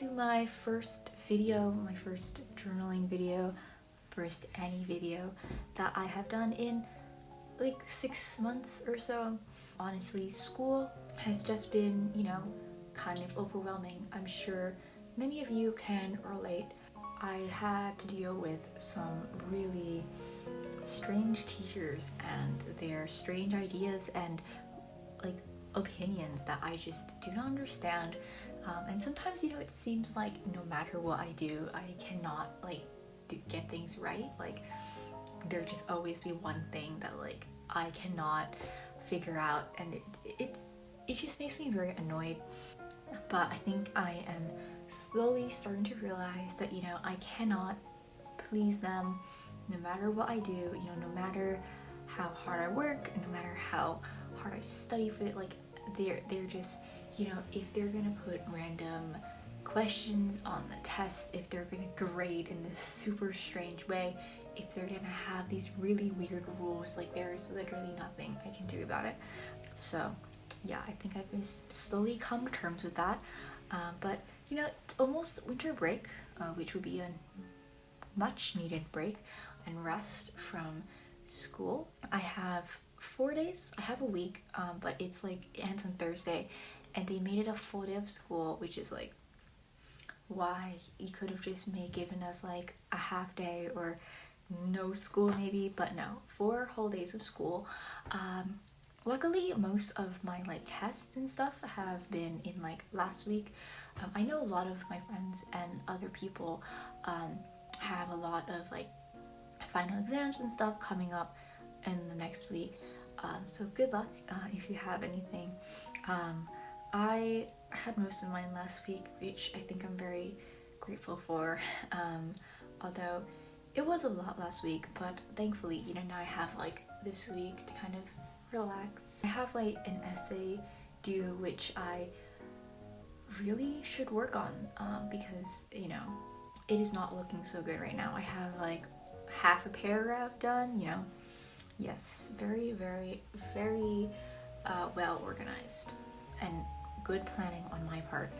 to my first video, my first journaling video, first any video that I have done in like 6 months or so. Honestly, school has just been, kind of overwhelming. I'm sure many of you can relate. I had to deal with some really strange teachers and their strange ideas and like opinions that I just do not understand. And sometimes, it seems like no matter what I do, I cannot get things right. Like there just always be one thing that I cannot figure out, and it just makes me very annoyed. But I think I am slowly starting to realize that I cannot please them no matter what I do. No matter how hard I work, no matter how hard I study for it, they're just if they're gonna put random questions on the test, if they're gonna grade in this super strange way, if they're gonna have these really weird rules, there's literally nothing I can do about it. So yeah, I think I've just slowly come to terms with that. But it's almost winter break, which would be a much needed break and rest from school. I have 4 days. I have a week, but it ends on Thursday, and they made it a full day of school, which is why you could have just given us a half day or no school maybe, but no, 4 whole days of school. Luckily, most of my tests and stuff have been in last week. I know a lot of my friends and other people have a lot of final exams and stuff coming up in the next week. So good luck if you have anything. I had most of mine last week, which I think I'm very grateful for. Although it was a lot last week, but thankfully, now I have this week to kind of relax. I have an essay due, which I really should work on because it is not looking so good right now. I have half a paragraph done. Yes, very, very, very well organized and good planning on my part.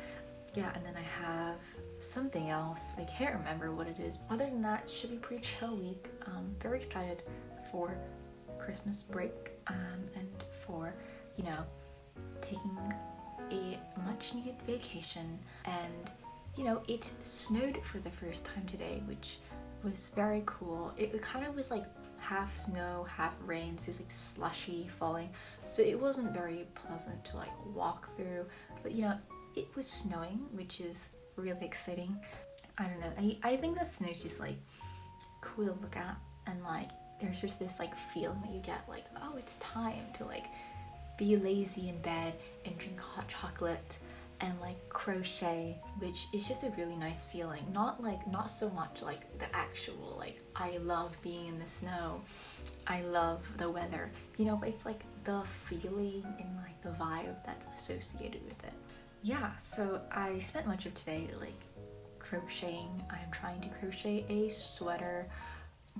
Yeah, and then I have something else. I can't remember what it is. Other than that, it should be pretty chill week. Very excited for Christmas break and for, taking a much needed vacation. And, it snowed for the first time today, which was very cool. It kind of was half snow, half rain, so it's slushy falling. So it wasn't very pleasant to walk through, but it was snowing, which is really exciting. I don't know, I think that snow is just cool to look at, and there's just this feeling that you get oh, it's time to be lazy in bed and drink hot chocolate and crochet, which is just a really nice feeling. Not so much the actual I love being in the snow, I love the weather, but it's the feeling and the vibe that's associated with it. Yeah, so I spent much of today crocheting. I'm trying to crochet a sweater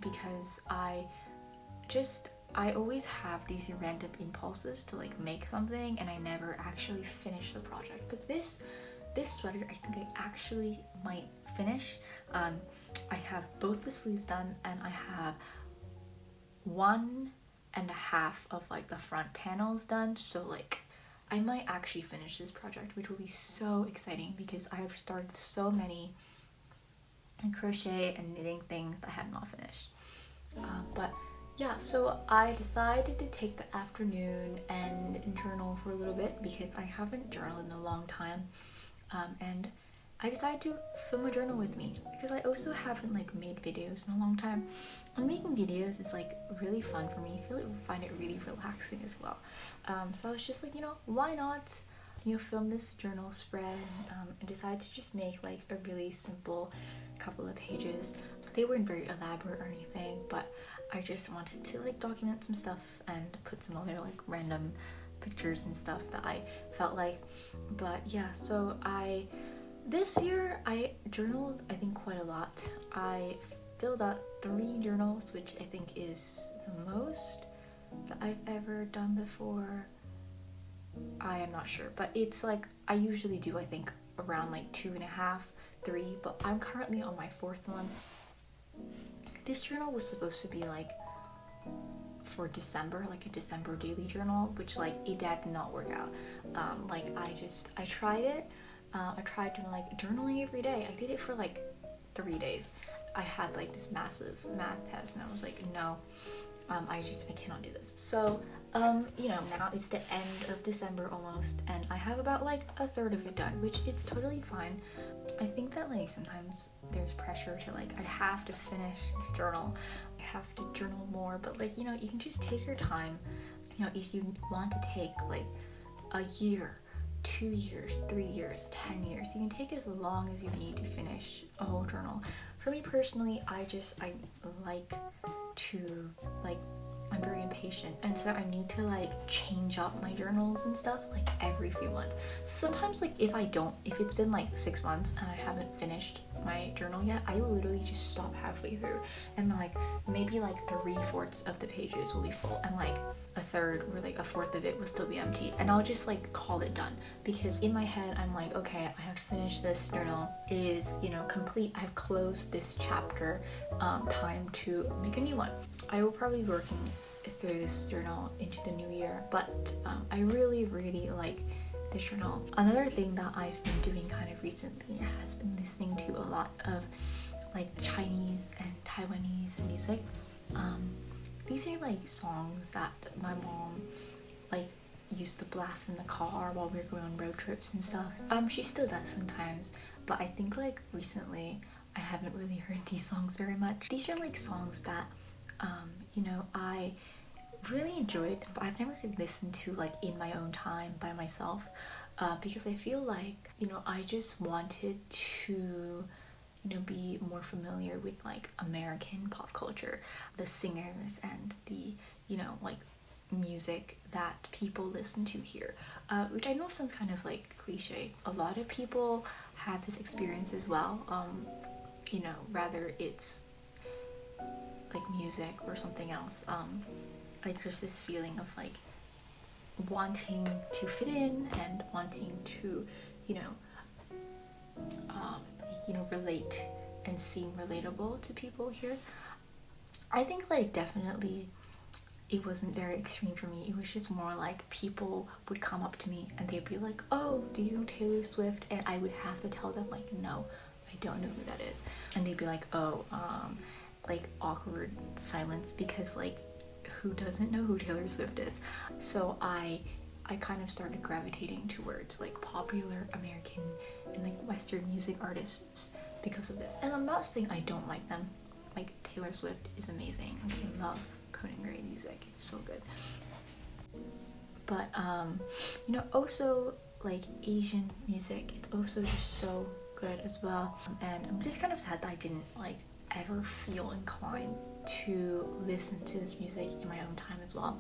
because I always have these random impulses to make something, and I never actually finish the project. But this sweater, I think I actually might finish. I have both the sleeves done, and I have 1.5 of the front panels done. So I might actually finish this project, which will be so exciting because I have started so many crochet and knitting things that I have not finished. But yeah, so I decided to take the afternoon and journal for a little bit because I haven't journaled in a long time. And I decided to film a journal with me because I also haven't made videos in a long time. And making videos is really fun for me. I find it really relaxing as well. So I was just why not film this journal spread, and decided to just make a really simple couple of pages. They weren't very elaborate or anything, but I just wanted to document some stuff and put some other random pictures and stuff that I felt But yeah, so this year I journaled I think quite a lot. I filled out 3 journals, which I think is the most that I've ever done before. I am not sure, but it's I usually do I think around like 2.5, 3, but I'm currently on my 4th one. This journal was supposed to be like for December, like a December daily journal, which like it did not work out. Like I tried it. I tried doing like journaling every day. I did it for like 3 days. I had like this massive math test and I was like, no, I cannot do this. So you know, now it's the end of December almost, and I have about like a third of it done, which it's totally fine. I think that like sometimes there's pressure to like, I have to finish this journal, I have to journal more, but like, you know, you can just take your time. You know, if you want to take like a year, 2 years, 3 years, 10 years, you can take as long as you need to finish a whole journal. For me personally, I like to like, I'm very impatient, and so I need to like change up my journals and stuff like every few months. So sometimes like if it's been like 6 months and I haven't finished my journal yet, I will literally just stop halfway through, and like maybe like 3/4 of the pages will be full and like a third or like a fourth of it will still be empty, and I'll just like call it done, because in my head I'm like, okay, I have finished this journal, it is, you know, complete, I've closed this chapter, time to make a new one. I will probably be working through this journal into the new year, but I really like this journal. Another thing that I've been doing kind of recently has been listening to a lot of like Chinese and Taiwanese music. These are like songs that my mom like used to blast in the car while we were going on road trips and stuff. She still does sometimes, but I think like recently I haven't really heard these songs very much. These are like songs that you know, I really enjoyed, but I've never listened to like in my own time by myself, because I feel like, you know, I just wanted to, you know, be more familiar with like American pop culture, the singers and the, you know, like music that people listen to here, which I know sounds kind of like cliche. A lot of people have this experience as well, you know, rather it's like music or something else, like just this feeling of like wanting to fit in and wanting to, you know, relate and seem relatable to people here. I think like definitely it wasn't very extreme for me. It was just more like people would come up to me and they'd be like, oh, do you know Taylor Swift? And I would have to tell them like, no, I don't know who that is. And they'd be like, oh, like awkward silence, because like who doesn't know who Taylor Swift is? So I kind of started gravitating towards like popular American and like Western music artists because of this. And I'm not saying I don't like them. Like Taylor Swift is amazing. I love Conan Gray music. It's so good. But you know, also like Asian music, it's also just so good as well. And I'm just kind of sad that I didn't like ever feel inclined to listen to this music in my own time as well.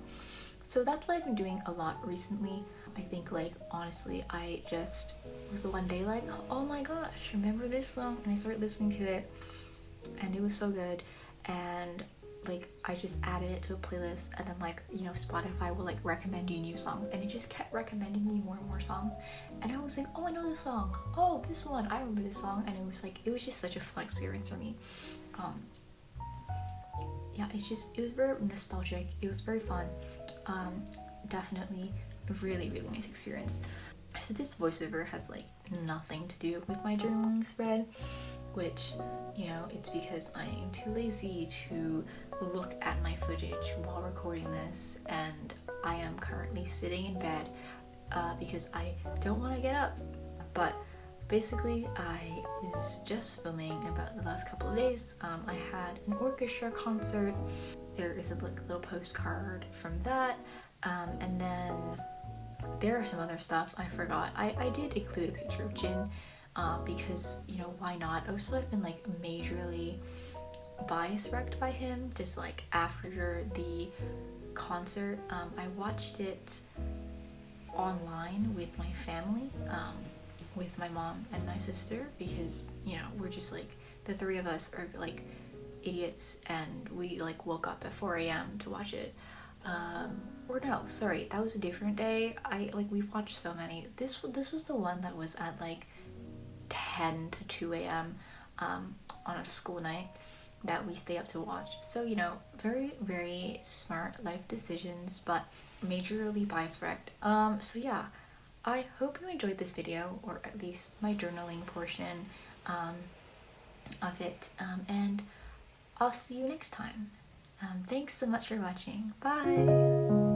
So that's what I've been doing a lot recently. I think like honestly I just was the one day like, oh my gosh, remember this song? And I started listening to it and it was so good, and like I just added it to a playlist, and then like, you know, Spotify will like recommend you new songs, and it just kept recommending me more and more songs, and I was like, oh, I know this song, oh, this one, I remember this song, and it was just such a fun experience for me. Yeah, it was very nostalgic, it was very fun, definitely a really nice experience. So this voiceover has like nothing to do with my journaling spread, which, you know, it's because I am too lazy to look at my footage while recording this, and I am currently sitting in bed because I don't want to get up. But basically I was just filming about the last couple of days. I had an orchestra concert. There is a little postcard from that, and then there are some other stuff I forgot. I did include a picture of Jin, because, you know, why not? Also, I've been like majorly bias-wrecked by him, just like after the concert. I watched it online with my family, with my mom and my sister, because, you know, we're just like, the three of us are like idiots, and we like woke up at 4 a.m. to watch it. Or no, sorry, that was a different day. We've watched so many. This was the one that was at like 10 to 2 a.m. On a school night that we stay up to watch. So, you know, very, very smart life decisions, but majorly bias correct. So yeah, I hope you enjoyed this video, or at least my journaling portion of it, and I'll see you next time. Thanks so much for watching. Bye!